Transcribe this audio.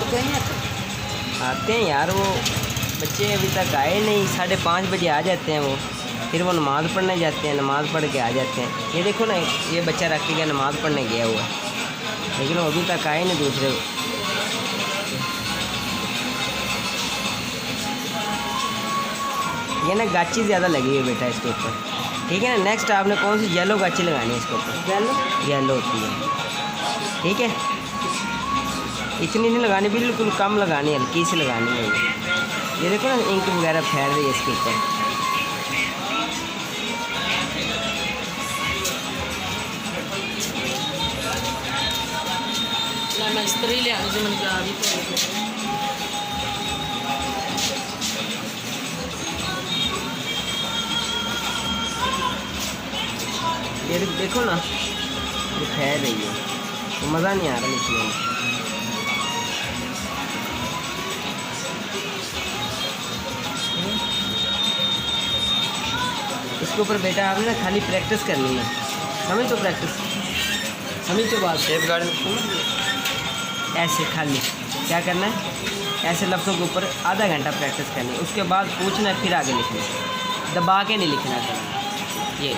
आते हैं यार, वो बच्चे अभी तक आए नहीं। 5:30 बजे आ जाते हैं वो, फिर वो नमाज़ पढ़ने जाते हैं, नमाज़ पढ़ के आ जाते हैं। ये देखो ना, ये बच्चा रख के गया, नमाज़ पढ़ने गया हुआ है, लेकिन वो अभी तक आए नहीं दूसरे। ये ना गाची ज़्यादा लगी हुई है बेटा इसके ऊपर, ठीक है ना। नेक्स्ट आपने कौन सी येलो गाची लगानी है इसके ऊपर? येलो होती है, ठीक है। इतनी नहीं लगानी, बिल्कुल कम लगानी, हल्की सी लगानी है। ये देखो ना, इंक वगैरह फैल रही है इसके ऊपर। ये देखो ना, ये फैल रही है, तो मज़ा नहीं आ रहा लिखने में। इसके ऊपर बेटा आपने ना खाली प्रैक्टिस करनी है, समझ तो प्रैक्टिस, समझ तो बात। सेफ गार्ड ऐसे खाली क्या करना है, ऐसे लफ्ज़ों के ऊपर आधा घंटा प्रैक्टिस करनी है। उसके बाद पूछना, फिर आगे लिखना, दबा के नहीं लिखना। ये